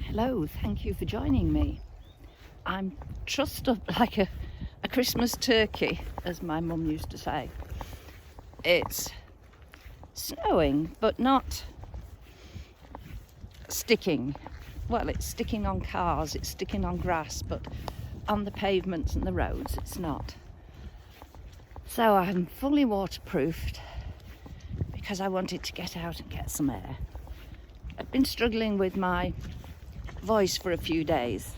Hello, thank you for joining me. I'm trussed up like a Christmas turkey, as my mum used to say. It's snowing, but not sticking. Well, it's sticking on cars, it's sticking on grass, but on the pavements and the roads, it's not. So I'm fully waterproofed because I wanted to get out and get some air. I've been struggling with my voice for a few days,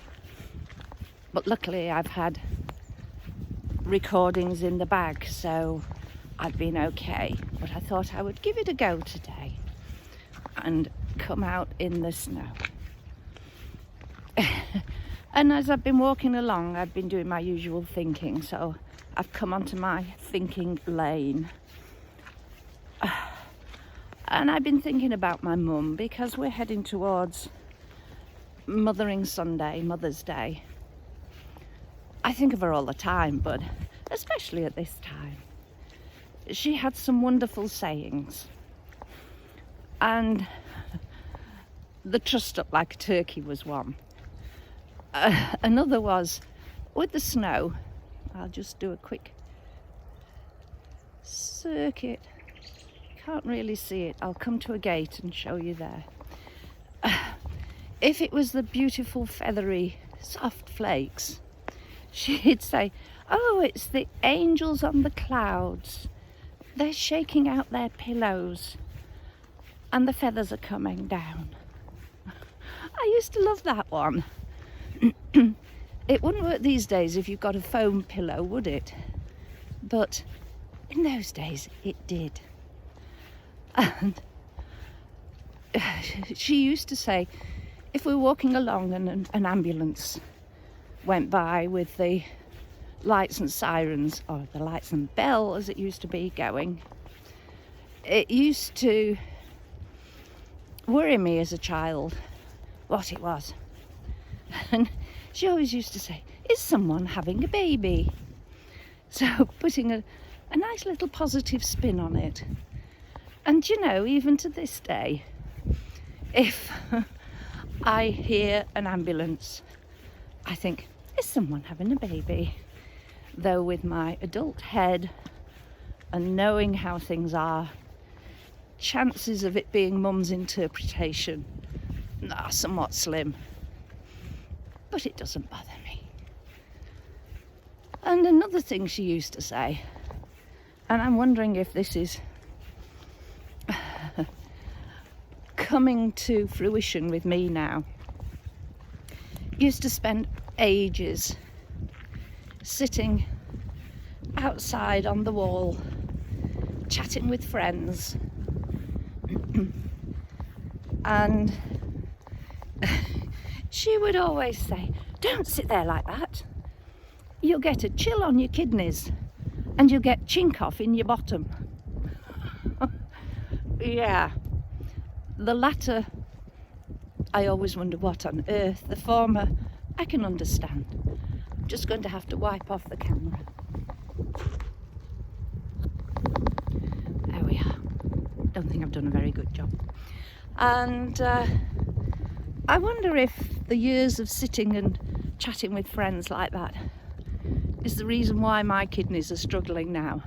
but luckily I've had recordings in the bag, so I've been okay. But I thought I would give it a go today and come out in the snow. And as I've been walking along, I've been doing my usual thinking, so I've come onto my thinking lane. And I've been thinking about my mum because we're heading towards Mothering Sunday, Mother's Day. I think of her all the time, but especially at this time. She had some wonderful sayings. And the trussed up like a turkey was one. Another was, with the snow, I'll just do a quick circuit. Can't really see it. I'll come to a gate and show you there. If it was the beautiful feathery soft flakes, she'd say, oh, it's the angels on the clouds. They're shaking out their pillows and the feathers are coming down. I used to love that one. It wouldn't work these days if you've got a foam pillow, would it? But in those days it did. And she used to say, if we were walking along and an ambulance went by with the lights and sirens, or the lights and bell as it used to be going, it used to worry me as a child what it was. And she always used to say, is someone having a baby? So putting a nice little positive spin on it. And you know, even to this day, if I hear an ambulance, I think, is someone having a baby? Though with my adult head and knowing how things are, chances of it being mum's interpretation are somewhat slim. But it doesn't bother me. And another thing she used to say, and I'm wondering if this is coming to fruition with me now, used to spend ages sitting outside on the wall chatting with friends and she would always say, don't sit there like that, you'll get a chill on your kidneys and you'll get chink off in your bottom. Yeah, the latter I always wonder what on earth. The former I can understand. I'm just going to have to wipe off the camera. There we are. Don't think I've done a very good job. And I wonder if the years of sitting and chatting with friends like that is the reason why my kidneys are struggling now.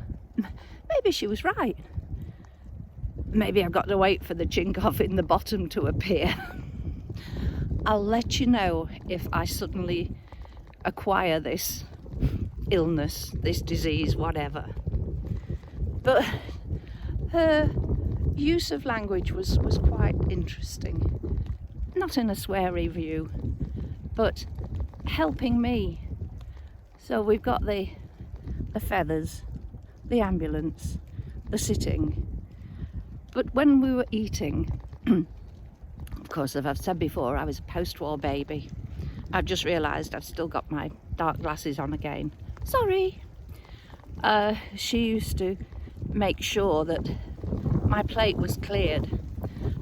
Maybe she was right. Maybe I've got to wait for the chink off in the bottom to appear. I'll let you know if I suddenly acquire this illness, this disease, whatever. But her use of language was quite interesting. Not in a sweary view, but helping me. So we've got the feathers, the ambulance, the sitting. But when we were eating, of course, as I've said before, I was a post-war baby. I've just realised I've still got my dark glasses on again. Sorry. She used to make sure that my plate was cleared.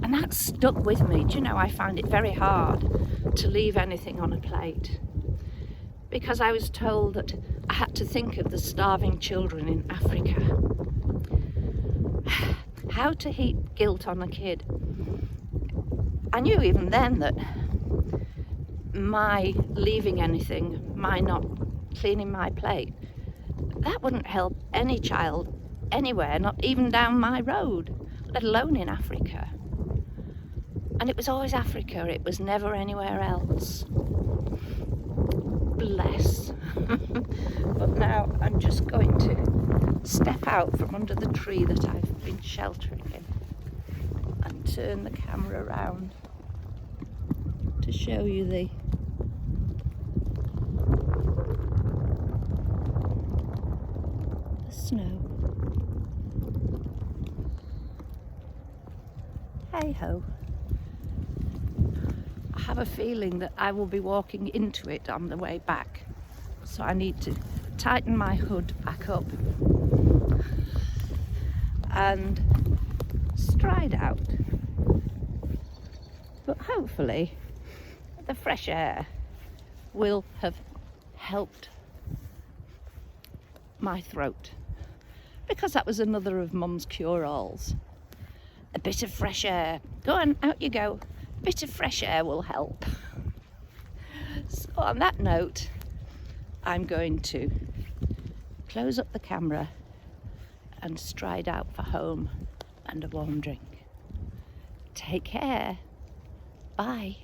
And that stuck with me. Do you know, I found it very hard to leave anything on a plate. Because I was told that I had to think of the starving children in Africa. How to heap guilt on a kid. I knew even then that my leaving anything, my not cleaning my plate, that wouldn't help any child anywhere, not even down my road, let alone in Africa. And it was always Africa, it was never anywhere else. Bless. But now I'm just going to step out from under the tree that I've been sheltering in and turn the camera around to show you the snow. Hey ho. I have a feeling that I will be walking into it on the way back, so I need to tighten my hood back up and stride out. But hopefully the fresh air will have helped my throat, because that was another of Mum's cure-alls. A bit of fresh air. Go on, out you go. A bit of fresh air will help. So on that note, I'm going to close up the camera and stride out for home and a warm drink. Take care. Bye.